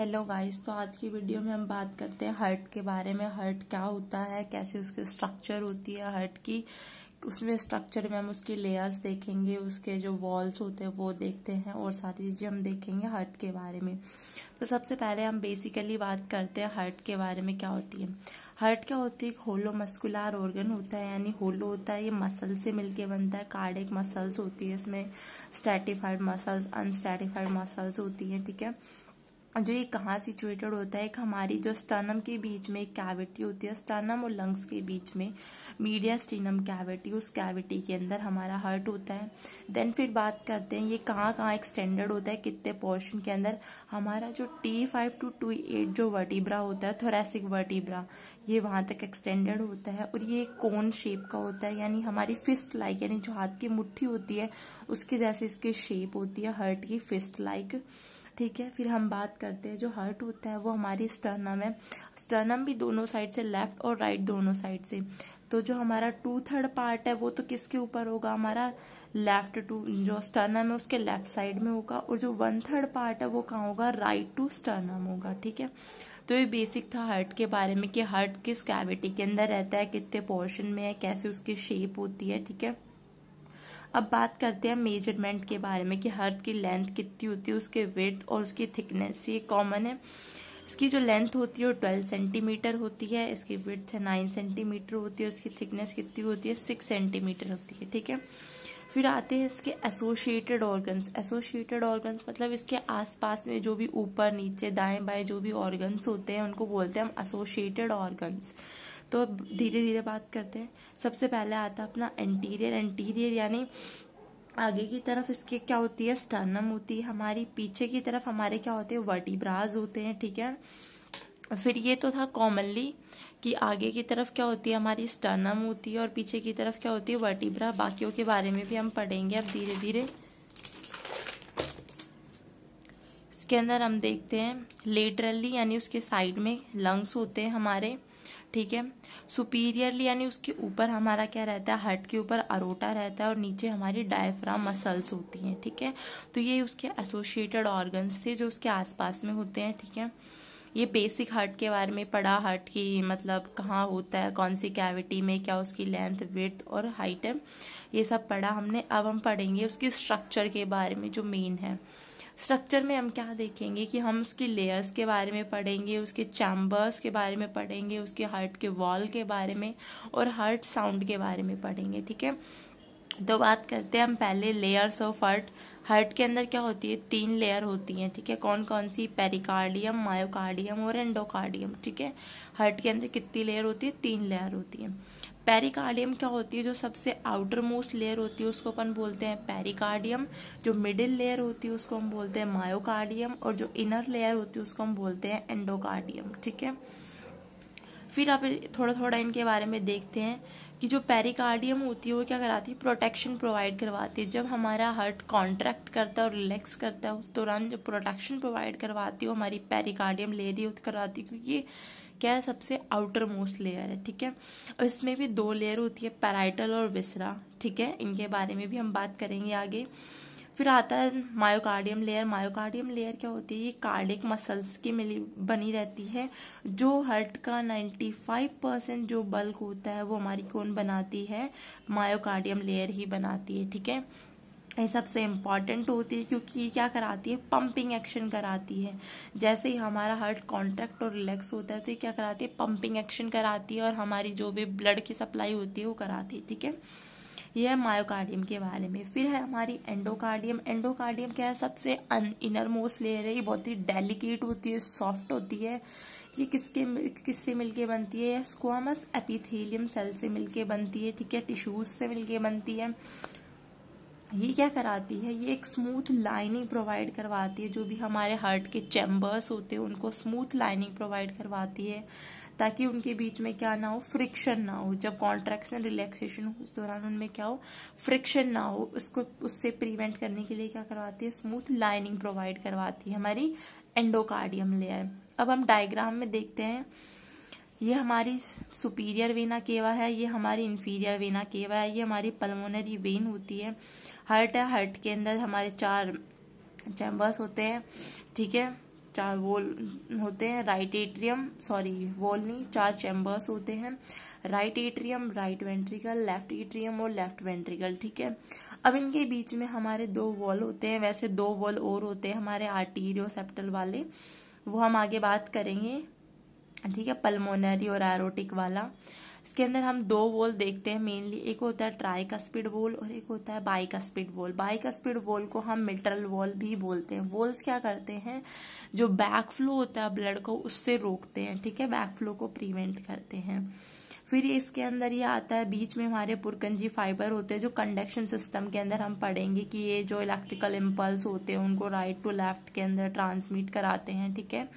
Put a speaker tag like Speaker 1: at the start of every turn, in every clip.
Speaker 1: Hello guys. तो आज की वीडियो में हम बात करते हैं हार्ट के बारे में। हार्ट क्या होता है, कैसे उसकी स्ट्रक्चर होती है हार्ट की। उसमें स्ट्रक्चर में हम उसकी लेयर्स देखेंगे, उसके जो वॉल्स होते हैं वो देखते हैं और सारी चीजें हम देखेंगे हार्ट के बारे में। तो सबसे पहले हम बेसिकली बात करते हैं हार्ट के बारे में। क्या होती है हार्ट? क्या होती है? एक होलो मस्कुलर ऑर्गन होता है, यानी होलो होता है। ये मसल से मिलके बनता है। कार्डियक मसल्स होती है इसमें, स्ट्रैटिफाइड मसल्स, अनस्ट्रैटिफाइड मसल्स होती है। ठीक है। जो ये कहाँ सिचुएटेड होता है? एक हमारी जो स्टर्नम के बीच में एक कैविटी होती है, स्टर्नम और लंग्स के बीच में मीडियास्टिनम कैविटी, उस कैविटी के अंदर हमारा हार्ट होता है। देन फिर बात करते हैं ये कहाँ कहाँ एक्सटेंडेड होता है, कितने पोर्शन के अंदर। हमारा जो T5 to T8 जो वर्टिब्रा होता है, थोरैसिक वर्टिब्रा, ये वहां तक एक्सटेंडेड होता है और ये कोन शेप का होता है, यानी हमारी फिस्ट लाइक, यानी जो हाथ की मुट्ठी होती है उसकी जैसे इसकी शेप होती है हार्ट की, फिस्ट लाइक। ठीक है। फिर हम बात करते हैं जो हार्ट होता है वो हमारी स्टर्नम है। स्टर्नम भी दोनों साइड से, लेफ्ट और राइट दोनों साइड से। तो जो हमारा 2/3 पार्ट है वो तो किसके ऊपर होगा? हमारा लेफ्ट टू जो स्टर्नम है उसके लेफ्ट साइड में होगा, और जो 1/3 पार्ट है वो कहाँ होगा? राइट टू स्टर्नम होगा। ठीक है। तो ये बेसिक था हार्ट के बारे में कि हार्ट किस कैविटी के अंदर रहता है, कितने पोर्शन में है, कैसे उसकी शेप होती है। ठीक है। अब बात करते हैं मेजरमेंट के बारे में कि हार्ट की लेंथ कितनी होती है, उसके विड्थ और उसकी थिकनेस। ये कॉमन है। इसकी जो लेंथ होती है वो 12 सेंटीमीटर होती है, इसकी विड्थ है 9 सेंटीमीटर होती है, उसकी थिकनेस कितनी होती है? 6 सेंटीमीटर होती है। ठीक है। फिर आते हैं इसके एसोसिएटेड ऑर्गन्स। एसोसिएटेड ऑर्गन्स मतलब इसके आसपास में जो भी ऊपर नीचे दाएं बाएं जो भी ऑर्गन्स होते हैं उनको बोलते हैं हम एसोसिएटेड ऑर्गन्स। तो धीरे धीरे बात करते हैं। सबसे पहले आता है अपना एंटीरियर। एंटीरियर यानी आगे की तरफ इसके क्या होती है? स्टर्नम होती है हमारी। पीछे की तरफ हमारे क्या होते हैं? वर्टिब्राज होते हैं। ठीक है। फिर ये तो था कॉमनली कि आगे की तरफ क्या होती है? हमारी स्टर्नम होती है और पीछे की तरफ क्या होती है? वर्टिब्रा। बाकियों के बारे में भी हम पढ़ेंगे अब धीरे धीरे। इसके अंदर हम देखते हैं लेटरली यानी उसके साइड में लंग्स होते हैं हमारे। ठीक है। सुपीरियरली यानी उसके ऊपर हमारा क्या रहता है? हार्ट के ऊपर अरोटा रहता है और नीचे हमारी डायफ्राम मसल्स होती हैं। ठीक है। तो ये उसके एसोसिएटेड ऑर्गन्स थे जो उसके आसपास में होते हैं। ठीक है। ये बेसिक हार्ट के बारे में पढ़ा, हार्ट की मतलब कहाँ होता है, कौन सी कैविटी में, क्या उसकी लेंथ, विड्थ और हाइट है, ये सब पढ़ा हमने। अब हम पढ़ेंगे उसकी स्ट्रक्चर के बारे में जो मेन है। स्ट्रक्चर में हम क्या देखेंगे कि हम उसकी लेयर्स के बारे में पढ़ेंगे, उसके चैम्बर्स के बारे में पढ़ेंगे, उसके हार्ट के वॉल के बारे में और हार्ट साउंड के बारे में पढ़ेंगे। ठीक है। तो बात करते हैं हम पहले लेयर्स ऑफ हार्ट। हार्ट के अंदर क्या होती है? 3 लेयर होती हैं। ठीक है। कौन कौन सी? पेरिकार्डियम, मायोकार्डियम और एंडोकार्डियम। ठीक है। हार्ट के अंदर कितनी लेयर होती है? 3 लेयर होती है। पेरिकार्डियम क्या होती है? जो सबसे आउटर मोस्ट लेयर होती है उसको अपन बोलते हैं पेरिकार्डियम। जो मिडिल लेयर होती है उसको हम बोलते हैं मायोकार्डियम, और जो इनर लेयर होती है उसको हम बोलते हैं एंडोकार्डियम। ठीक है। फिर आप थोड़ा थोड़ा इनके बारे में देखते हैं कि जो पेरिकार्डियम होती है वो क्या कराती है? प्रोटेक्शन प्रोवाइड करवाती है। जब हमारा हार्ट कॉन्ट्रैक्ट करता है और रिलैक्स करता है उस दौरान जो प्रोटेक्शन प्रोवाइड करवाती है वो हमारी पेरिकार्डियम लेयर ही करवाती है, क्योंकि ये क्या है? सबसे आउटर मोस्ट लेयर है। ठीक है। और इसमें भी 2 लेयर होती है, पैराइटल और विसरा। ठीक है। इनके बारे में भी हम बात करेंगे आगे। फिर आता है मायोकार्डियम लेयर। मायोकार्डियम लेयर क्या होती है? ये कार्डियक मसल्स की मिली बनी रहती है। जो हार्ट का 95% जो बल्क होता है वो हमारी कौन बनाती है? मायोकार्डियम लेयर ही बनाती है। ठीक है। ये सबसे इम्पॉर्टेंट होती है क्योंकि ये क्या कराती है? पंपिंग एक्शन कराती है। जैसे ही हमारा हार्ट कॉन्ट्रैक्ट और रिलैक्स होता है तो ये क्या कराती है? पंपिंग एक्शन कराती है और हमारी जो भी ब्लड की सप्लाई होती है वो कराती है। ठीक है। यह है मायोकार्डियम के बारे में। फिर है हमारी एंडोकार्डियम। एंडोकार्डियम क्या है? सबसे इनर मोस्ट लेयर है। ये बहुत ही डेलिकेट होती है, सॉफ्ट होती है। ये किससे मिलके बनती है? स्क्वामस एपिथेलियम सेल से मिलके बनती है। ठीक है। टिश्यूज से मिलके बनती है। ये क्या कराती है? ये एक स्मूथ लाइनिंग प्रोवाइड करवाती है। जो भी हमारे हार्ट के चैम्बर्स होते हैं उनको स्मूथ लाइनिंग प्रोवाइड करवाती है, ताकि उनके बीच में क्या ना हो? फ्रिक्शन ना हो। जब कॉन्ट्रैक्शन रिलैक्सेशन हो उस दौरान उनमें क्या हो? फ्रिक्शन ना हो। उसको उससे प्रिवेंट करने के लिए क्या करवाती है? स्मूथ लाइनिंग प्रोवाइड करवाती है हमारी एंडोकार्डियम लेयर। अब हम डायग्राम में देखते हैं। ये हमारी सुपीरियर वेना केवा है, ये हमारी इंफीरियर वेना केवा है, ये हमारी पल्मोनरी वेन होती है। हार्ट है, हार्ट के अंदर हमारे 4 चैम्बर्स होते हैं। ठीक है। 4 वॉल होते हैं, राइट एट्रियम, सॉरी वॉल नहीं, 4 चैम्बर्स होते हैं, right atrium, right ventricle, left atrium और लेफ्ट वेंट्रिकल, ठीक है। अब इनके बीच में हमारे 2 वॉल होते हैं, वैसे 2 वॉल और होते हैं हमारे आर्टीरियोसेप्टल वाले, वो हम आगे बात करेंगे, ठीक है, पल्मोनरी और एरोटिक वाला। इसके अंदर हम 2 वॉल देखते हैं मेनली, एक होता है ट्राइकस्पिड वॉल और एक होता है बाइकस्पिड वॉल। बाइकस्पिड वॉल को हम मिट्रल वॉल भी बोलते हैं। वॉल्स क्या करते हैं, जो बैक फ्लो होता है ब्लड को उससे रोकते हैं, ठीक है, बैक फ्लो को प्रिवेंट करते हैं। फिर इसके अंदर ये आता है, बीच में हमारे पुरकंजी फाइबर होते हैं जो कंडक्शन सिस्टम के अंदर हम पढ़ेंगे कि ये जो इलेक्ट्रिकल इम्पल्स होते हैं उनको राइट टू लेफ्ट के अंदर ट्रांसमिट कराते हैं, ठीक है।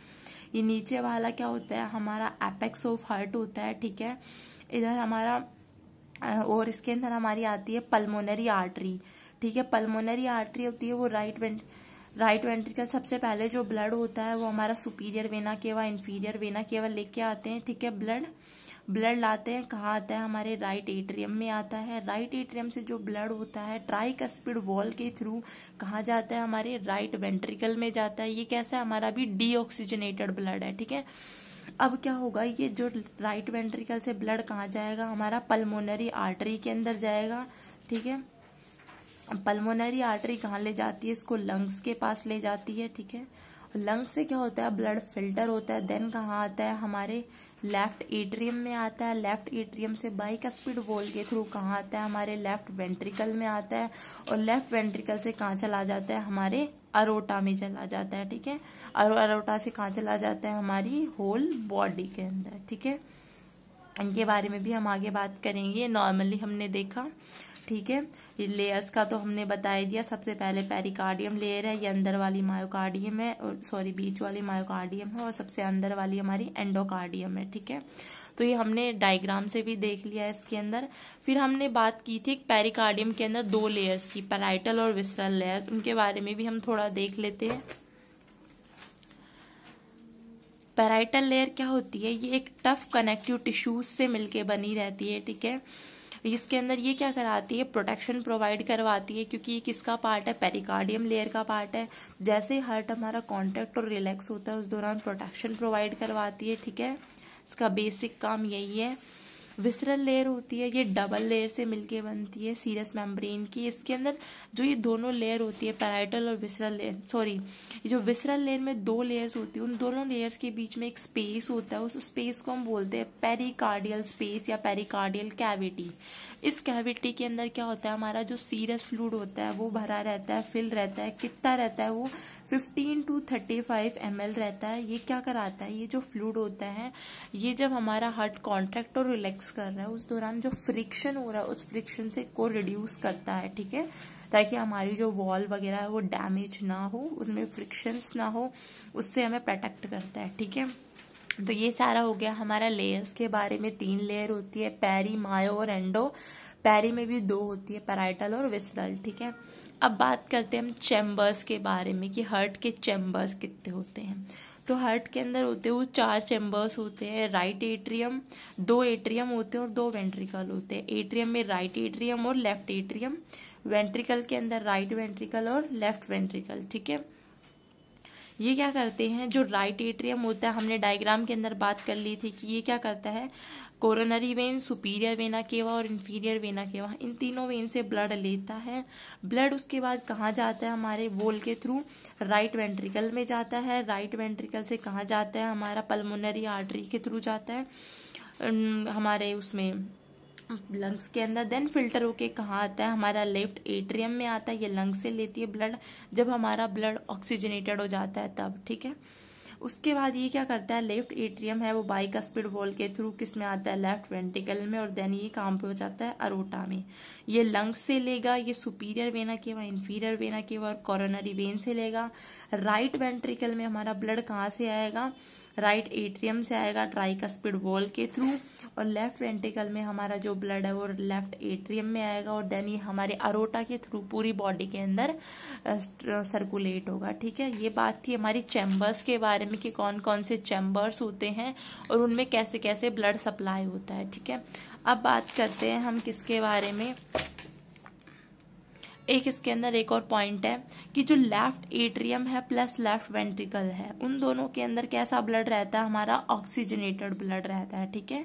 Speaker 1: ये नीचे वाला क्या होता है, हमारा एपेक्स ऑफ हार्ट होता है, ठीक है, इधर हमारा, और इसके अंदर हमारी आती है पल्मोनरी आर्टरी, ठीक है। पल्मोनरी आर्टरी होती है वो राइट वेंट्रिकल, सबसे पहले जो ब्लड होता है वो हमारा superior vena cava, inferior vena cava लेके आते हैं, ठीक है। ब्लड लाते हैं, कहाँ आता है, हमारे राइट एट्रियम में आता है। राइट एट्रियम से जो ब्लड होता है ट्राइकस्पिड वॉल के थ्रू कहाँ जाता है, हमारे राइट वेंट्रिकल में जाता है। ये कैसा है, हमारा भी डीऑक्सीजनेटेड ब्लड है, ठीक है। अब क्या होगा, ये जो राइट वेंट्रिकल से ब्लड कहाँ जाएगा, हमारा पल्मोनरी आर्टरी के अंदर जाएगा, ठीक है। पल्मोनरी आर्टरी कहाँ ले जाती है, इसको लंग्स के पास ले जाती है, ठीक है। लंग्स से क्या होता है, ब्लड फिल्टर होता है, देन कहाँ आता है, हमारे लेफ्ट एट्रियम में आता है। लेफ्ट एट्रियम से बाइकस्पिड वॉल के थ्रू कहाँ आता है, हमारे लेफ्ट वेंट्रिकल में आता है, और लेफ्ट वेंट्रिकल से कहाँ चला जाता है, हमारे अरोटा में चला जाता है, ठीक है। अरोटा से कहाँ चला जाता है, हमारी होल बॉडी के अंदर, ठीक है। इनके बारे में भी हम आगे बात करेंगे, नॉर्मली हमने देखा, ठीक है। ये लेयर्स का तो हमने बता दिया, सबसे पहले पेरिकार्डियम लेयर है, ये अंदर वाली मायोकार्डियम है, और सॉरी बीच वाली मायोकार्डियम है, और सबसे अंदर वाली हमारी एंडोकार्डियम है, ठीक है। तो ये हमने डायग्राम से भी देख लिया इसके अंदर। फिर हमने बात की थी पेरिकार्डियम के अंदर 2 लेयर्स की, पैराइटल और विसरल लेयर, उनके बारे में भी हम थोड़ा देख लेते हैं। पैराइटल लेयर क्या होती है, ये एक टफ कनेक्टिव टिश्यूज से मिलके बनी रहती है, ठीक है। इसके अंदर ये क्या कराती है, प्रोटेक्शन प्रोवाइड करवाती है, क्योंकि ये किसका पार्ट है, पेरिकार्डियम लेयर का पार्ट है। जैसे हार्ट हमारा कॉन्ट्रैक्ट और रिलैक्स होता है उस दौरान प्रोटेक्शन प्रोवाइड करवाती है, ठीक है। इसका बेसिक काम यही है। विसरल लेयर होती है, ये डबल लेयर से मिलके बनती है सीरस मेम्ब्रेन की। इसके अंदर जो ये दोनों लेयर होती है, पैराइटल और विसरल लेयर, सॉरी, ये जो विसरल लेयर में 2 लेयर्स होती है, उन दोनों लेयर्स के बीच में एक स्पेस होता है, उस स्पेस को हम बोलते हैं पेरिकार्डियल स्पेस या पेरिकार्डियल कैविटी। इस कैविटी के अंदर क्या होता है, हमारा जो सीरस फ्लूइड होता है वो भरा रहता है, फिल रहता है। कितना रहता है वो, 15 to 35 ml रहता है। ये क्या कराता है, ये जो फ्लूइड होता है, ये जब हमारा हार्ट कॉन्ट्रैक्ट और रिलैक्स कर रहा है उस दौरान जो फ्रिक्शन हो रहा है उस फ्रिक्शन से को रिड्यूस करता है, ठीक है, ताकि हमारी जो वॉल वगैरह है वो डैमेज ना हो, उसमें फ्रिक्शंस ना हो, उससे हमें प्रोटेक्ट करता है, ठीक है। तो ये सारा हो गया हमारा लेयर्स के बारे में। 3 लेयर होती है, पेरी, मायो और एंडो। पेरी में भी 2 होती है, पैराइटल और विसरल, ठीक है। अब बात करते हैं हम चैम्बर्स के बारे में कि हार्ट के चैम्बर्स कितने होते हैं। तो हार्ट के अंदर होते हैं वो 4 चैम्बर्स होते हैं। राइट एट्रियम, 2 एट्रियम होते हैं और 2 वेंट्रिकल होते हैं। एट्रियम में राइट एट्रियम और लेफ्ट एट्रियम, वेंट्रिकल के अंदर राइट वेंट्रिकल और लेफ्ट वेंट्रिकल, ठीक है। ये क्या करते हैं, जो राइट एट्रियम होता है, हमने डायग्राम के अंदर बात कर ली थी कि ये क्या करता है, coronary when, superior vena cava और इंफीरियर वेना केवा, इन तीनों वेन से ब्लड लेता है। ब्लड उसके बाद कहाँ जाता है, हमारे वॉल के थ्रू राइट वेंट्रिकल में जाता है। राइट वेंट्रिकल से कहाँ जाता है, हमारा पल्मोनरी आर्टरी के थ्रू जाता है हमारे उसमें लंग्स के अंदर। देन फिल्टर होके कहाँ आता है, हमारा लेफ्ट एट्रियम में आता है। ये लंग्स से लेती है ब्लड, जब हमारा ब्लड ऑक्सीजनेटेड हो जाता है तब, ठीक है। उसके बाद ये क्या करता है, लेफ्ट एट्रियम है वो बाइकस्पिड वॉल के थ्रू किस में आता है, लेफ्ट वेंट्रिकल में, और देन ये कहाँ पे हो जाता है, अरोटा में। ये लंग्स से लेगा, ये superior vena cava, inferior vena cava और कोरोनरी वेन से लेगा। राइट वेंट्रिकल में हमारा ब्लड कहाँ से आएगा, राइट एट्रियम से आएगा ट्राइकस्पिड वॉल के थ्रू, और लेफ्ट वेंट्रिकल में हमारा जो ब्लड है वो लेफ्ट एट्रियम में आएगा, और देन ये हमारे अरोटा के थ्रू पूरी बॉडी के अंदर सर्कुलेट होगा, ठीक है। ये बात थी हमारी चैम्बर्स के बारे में कि कौन कौन से चैम्बर्स होते हैं और उनमें कैसे कैसे ब्लड सप्लाई होता है, ठीक है। अब बात करते हैं हम किसके बारे में, एक इसके अंदर एक और पॉइंट है कि जो लेफ्ट एट्रियम है प्लस लेफ्ट वेंट्रिकल है, उन दोनों के अंदर कैसा ब्लड रहता है, हमारा ऑक्सीजनेटेड ब्लड रहता है, ठीक है।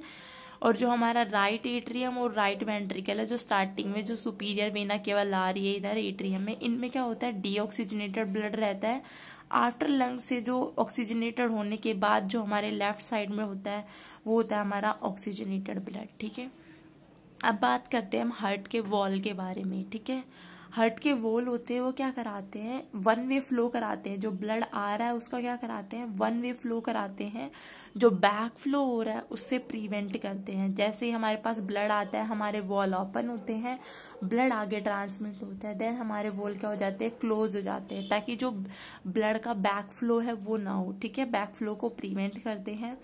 Speaker 1: और जो हमारा राइट एट्रियम और राइट वेंट्रिकल है, जो स्टार्टिंग में जो सुपीरियर वेना केवल आ रही है इधर एट्रियम में, इनमें क्या होता है, डीऑक्सीजनेटेड ब्लड रहता है। आफ्टर लंग से जो ऑक्सीजनेटेड होने के बाद जो हमारे लेफ्ट साइड में होता है वो होता है हमारा ऑक्सीजनेटेड ब्लड, ठीक है। अब बात करते हैं हम हार्ट के वॉल के बारे में, ठीक है। हार्ट के वॉल होते हैं वो क्या कराते हैं, वन वे फ्लो कराते हैं। जो ब्लड आ रहा है उसका क्या कराते हैं, वन वे फ्लो कराते हैं। जो बैक फ्लो हो रहा है उससे प्रिवेंट करते हैं। जैसे ही हमारे पास ब्लड आता है हमारे वॉल ओपन होते हैं, ब्लड आगे ट्रांसमिट होता है, देन हमारे वॉल क्या हो जाते हैं, क्लोज हो जाते हैं, ताकि जो ब्लड का बैक फ्लो है वो ना हो, ठीक है। बैक फ्लो को प्रिवेंट करते हैं।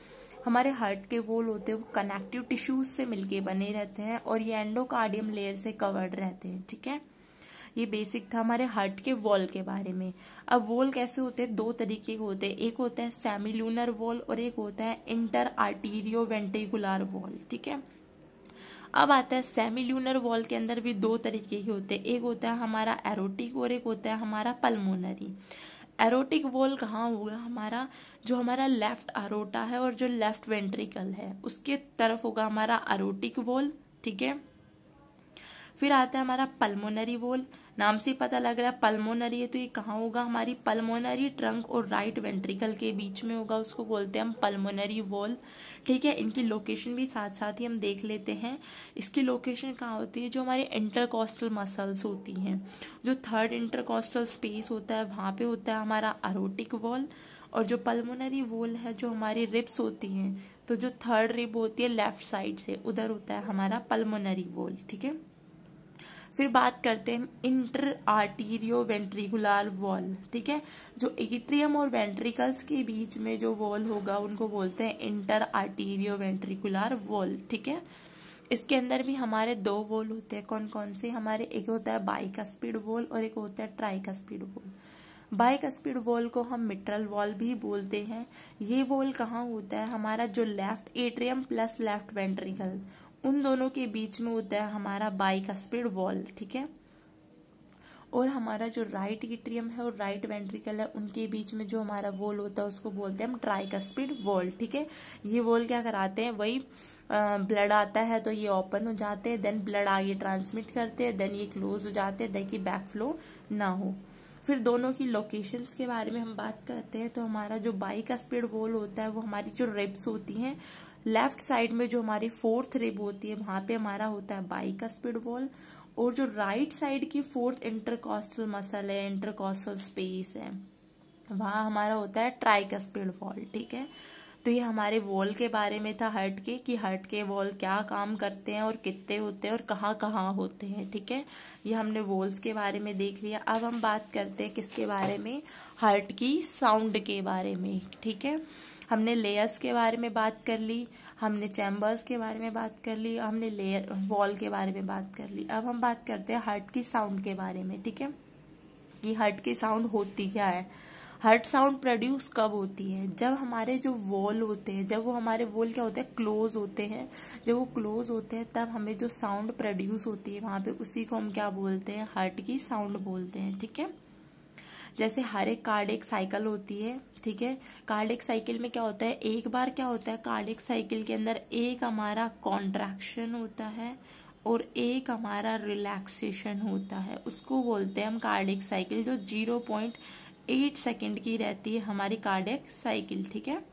Speaker 1: हमारे हार्ट के वॉल होते हैं वो कनेक्टिव टिश्यूज से मिलके बने रहते हैं और ये एंडोकार्डियम लेयर से कवर्ड रहते हैं, ठीक है। ये बेसिक था हमारे हार्ट के वॉल के बारे में। अब वॉल कैसे होते हैं, दो तरीके के होते हैं, एक होता है सेमिल्यूनर वॉल और एक होता है इंटर आर्टीरियो वेंट्रिकुलर वॉल, ठीक है। अब आता है सेमिल्यूनर वॉल के अंदर भी दो तरीके के होते हैं, एक होता है हमारा एरोटिक और एक होता है हमारा पल्मोनरी। एरोटिक वॉल कहाँ होगा, हमारा जो हमारा लेफ्ट अरोटा है और जो लेफ्ट वेंट्रिकल है उसके तरफ होगा हमारा एरोटिक वॉल, ठीक है। फिर आता है हमारा पल्मोनरी वॉल, नाम से पता लग रहा है पल्मोनरी है तो ये कहाँ होगा, हमारी पल्मोनरी ट्रंक और राइट वेंट्रिकल के बीच में होगा, उसको बोलते हैं हम पल्मोनरी वॉल, ठीक है। इनकी लोकेशन भी साथ साथ ही हम देख लेते हैं। इसकी लोकेशन कहाँ होती है, जो हमारे इंटरकॉस्टल मसल्स होती हैं, जो थर्ड इंटरकॉस्टल स्पेस होता है वहां पे होता है हमारा एरोटिक वॉल। और जो पल्मोनरी वॉल है जो हमारी रिब्स होती हैं, तो जो थर्ड रिब होती है लेफ्ट साइड से उधर होता है हमारा पल्मोनरी वॉल, ठीक है। फिर बात करते हैं इंटर आर्टीरियो वेंट्रिकुलर वॉल, ठीक है। जो एट्रियम और वेंट्रिकल्स के बीच में जो वॉल होगा उनको बोलते हैं इंटर आर्टीरियो वेंट्रिकुलर वॉल, ठीक है। इसके अंदर भी हमारे दो वॉल होते हैं, कौन कौन से, हमारे एक होता है बाइकस्पिड वॉल और एक होता है ट्राइकस्पिड वॉल। बाइकस्पिड वॉल को हम मिट्रल वॉल भी बोलते हैं। ये वॉल कहाँ होता है, हमारा जो left atrium plus left ventricle उन दोनों के बीच में होता है हमारा बाइकस्पिड वॉल, ठीक है। और हमारा जो राइट एट्रियम है और राइट वेंट्रिकल है उनके बीच में जो हमारा वॉल होता है उसको बोलते हैं हम ट्राइकस्पिड वॉल, ठीक है। ये वॉल क्या कराते हैं, वही ब्लड आता है तो ये ओपन हो जाते हैं, देन ब्लड आगे ट्रांसमिट करते हैं, देन ये क्लोज हो जाते हैं ताकि बैक फ्लो ना हो। फिर दोनों की लोकेशंस के बारे में हम बात करते हैं तो हमारा जो बाइकस्पिड वॉल होता है वो हमारी जो रिब्स होती हैं लेफ्ट साइड में, जो हमारी फोर्थ रिब होती है वहां पे हमारा होता है बाइकस्पिड वॉल। और जो राइट साइड की फोर्थ इंटरकॉस्टल मसल है, इंटरकॉस्टल स्पेस है, वहां हमारा होता है ट्राइकस्पिड वॉल, ठीक है। तो ये हमारे वॉल के बारे में था हार्ट के, कि हार्ट के वॉल क्या काम करते हैं और कितने होते हैं और कहाँ कहाँ होते हैं, ठीक है। ये हमने वॉल्स के बारे में देख लिया। अब हम बात करते हैं किसके बारे में, हार्ट की साउंड के बारे में, ठीक है। हमने लेयर्स के बारे में बात कर ली, हमने चैम्बर्स के बारे में बात कर ली, हमने लेयर वॉल के बारे में बात कर ली। अब हम बात करते हैं हार्ट की साउंड के बारे में, ठीक है। कि हार्ट की साउंड होती क्या है। हार्ट साउंड प्रोड्यूस कब होती है, जब हमारे जो वॉल होते हैं, जब वो हमारे वॉल क्या होते हैं, क्लोज होते हैं। जब वो क्लोज होते हैं तब हमें जो साउंड प्रोड्यूस होती है वहां पे, उसी को हम क्या बोलते हैं, हार्ट की साउंड बोलते हैं, ठीक है। जैसे हर एक कार्डियक साइकिल होती है, ठीक है। कार्डियक साइकिल में क्या होता है, एक बार क्या होता है कार्डियक साइकिल के अंदर, एक हमारा कॉन्ट्रैक्शन होता है और एक हमारा रिलैक्सेशन होता है, उसको बोलते हैं हम कार्डियक साइकिल, जो 0.8 सेकेंड की रहती है हमारी कार्डियक साइकिल, ठीक है।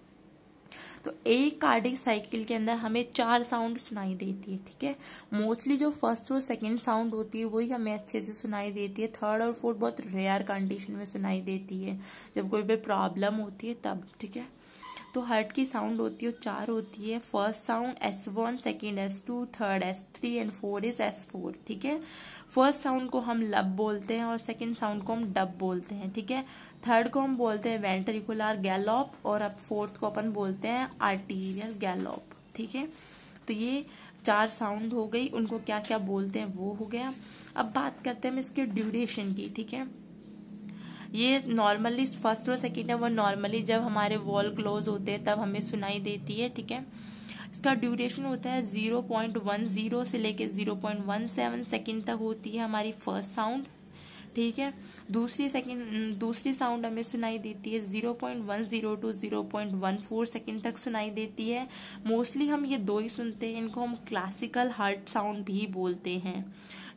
Speaker 1: तो एक कार्डियक साइकिल के अंदर हमें 4 साउंड सुनाई देती है, ठीक है। मोस्टली जो फर्स्ट और सेकंड साउंड होती है वही हमें अच्छे से सुनाई देती है, थर्ड और फोर्थ बहुत रेयर कंडीशन में सुनाई देती है, जब कोई भी प्रॉब्लम होती है तब, ठीक है। तो हार्ट की साउंड होती है 4 होती है। First sound S1, second S2, third S3 and fourth is S4, ठीक है। फर्स्ट साउंड को हम लब बोलते हैं और सेकेंड साउंड को हम डब बोलते हैं, ठीक है। थर्ड को हम बोलते हैं वेंट्रिकुलर गैलोप और अब फोर्थ को अपन बोलते हैं आर्टीरियल गैलोप, ठीक है। तो ये 4 साउंड हो गई, उनको क्या क्या बोलते हैं वो हो गया। अब बात करते हैं हम इसके ड्यूरेशन की, ठीक है। ये नॉर्मली फर्स्ट और सेकेंड है वो नॉर्मली जब हमारे वॉल क्लोज होते हैं तब हमें सुनाई देती है, ठीक है। इसका ड्यूरेशन होता है 0.10 से लेके 0.17 सेकेंड तक होती है हमारी फर्स्ट साउंड। ठीक है। दूसरी साउंड हमें सुनाई देती है 0.10 टू 0.14 सेकेंड तक सुनाई देती है। मोस्टली हम ये दो ही सुनते हैं, इनको हम क्लासिकल हार्ट साउंड भी बोलते हैं।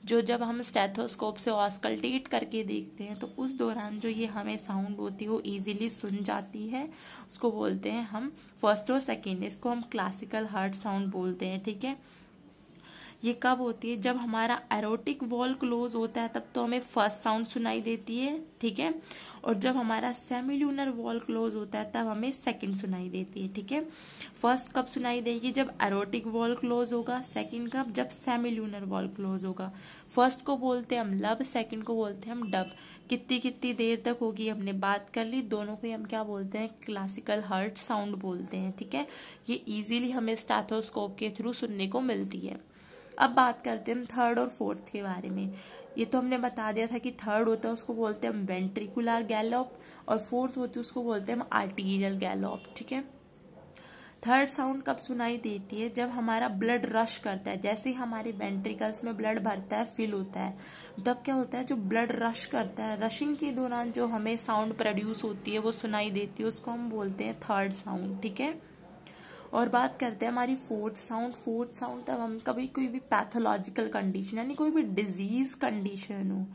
Speaker 1: जो जब हम स्टेथोस्कोप से ऑस्कल्टेट करके देखते हैं तो उस दौरान जो ये हमें साउंड होती है वो इजीली सुन जाती है, उसको बोलते हैं हम फर्स्ट और सेकेंड, इसको हम क्लासिकल हार्ट साउंड बोलते हैं। ठीक है। ये कब होती है? जब हमारा एरोटिक वॉल क्लोज होता है तब तो हमें फर्स्ट साउंड सुनाई देती है। ठीक है। और जब हमारा सेमिल्यूनर वॉल क्लोज होता है तब हमें सेकंड सुनाई देती है। ठीक है। फर्स्ट कब सुनाई देगी? जब एरोटिक वॉल क्लोज होगा। सेकंड कब? जब सेमिल्यूनर वॉल क्लोज होगा। फर्स्ट को बोलते हैं हम लब, सेकंड को बोलते हैं हम डब। कितनी कितनी देर तक होगी हमने बात कर ली। दोनों को हम क्या बोलते हैं? क्लासिकल हार्ट साउंड बोलते हैं। ठीक है। ये इजीली हमें स्टेथोस्कोप के थ्रू सुनने को मिलती है। अब बात करते हैं हम थर्ड और फोर्थ के बारे में। ये तो हमने बता दिया था कि थर्ड होता है उसको बोलते हैं हम वेंट्रिकुलर गैलोप, और फोर्थ होती है उसको बोलते हैं हम आर्टीरियल गैलोप। ठीक है। थर्ड साउंड कब सुनाई देती है? जब हमारा ब्लड रश करता है, जैसे ही हमारे वेंट्रिकल्स में ब्लड भरता है, फिल होता है, तब क्या होता है? जो ब्लड रश करता है, रशिंग के दौरान जो हमें साउंड प्रोड्यूस होती है वो सुनाई देती है, उसको हम बोलते हैं थर्ड साउंड। ठीक है। और बात करते हैं हमारी फोर्थ साउंड तब हम कभी कोई भी पैथोलॉजिकल कंडीशन यानी कोई भी डिजीज कंडीशन हो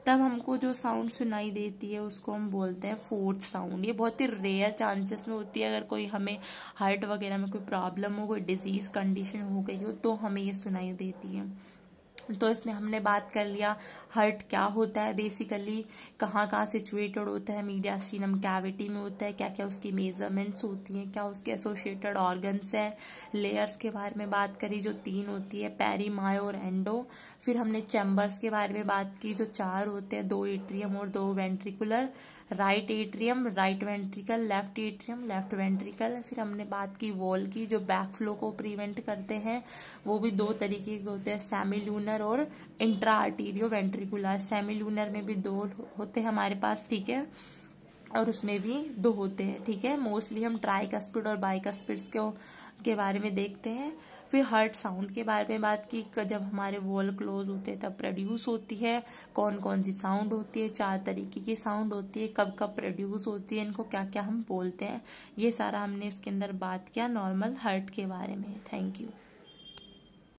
Speaker 1: तब हमको जो साउंड सुनाई देती है उसको हम बोलते हैं फोर्थ साउंड। ये बहुत ही रेयर चांसेस में होती है, अगर कोई हमें हार्ट वगैरह में कोई प्रॉब्लम हो, कोई डिजीज कंडीशन हो गई हो तो हमें ये सुनाई देती है। तो इसमें हमने बात कर लिया हार्ट क्या होता है, बेसिकली कहाँ कहाँ सिचुएटेड होता है, मीडियास्टिनम कैविटी में होता है, क्या क्या उसकी मेजरमेंट्स होती हैं, क्या उसके एसोसिएटेड ऑर्गन्स हैं। लेयर्स के बारे में बात करी जो 3 होती है, पेरी, मायो और एंडो। फिर हमने चैम्बर्स के बारे में बात की जो 4 होते हैं, 2 एट्रियम और 2 ventricular. Right atrium, right ventricle, left atrium, left ventricle. फिर हमने बात की वॉल की जो बैक फ्लो को प्रिवेंट करते हैं, वो भी 2 तरीके के होते हैं, सेमिल्यूनर और इंट्रा आर्टीरियो वेंट्रिकुलर। सेमिल्यूनर में भी 2 होते हैं हमारे पास। ठीक है। और उसमें भी 2 होते हैं। ठीक है। मोस्टली हम ट्राइकस्पिड और बाइकस्पिड्स के बारे में देखते हैं। फिर हार्ट साउंड के बारे में बात की, जब हमारे वॉल क्लोज होते हैं तब प्रोड्यूस होती है, कौन कौन सी साउंड होती है, 4 तरीके की साउंड होती है, कब कब प्रोड्यूस होती है, इनको क्या क्या हम बोलते हैं, ये सारा हमने इसके अंदर बात किया नॉर्मल हार्ट के बारे में। Thank you.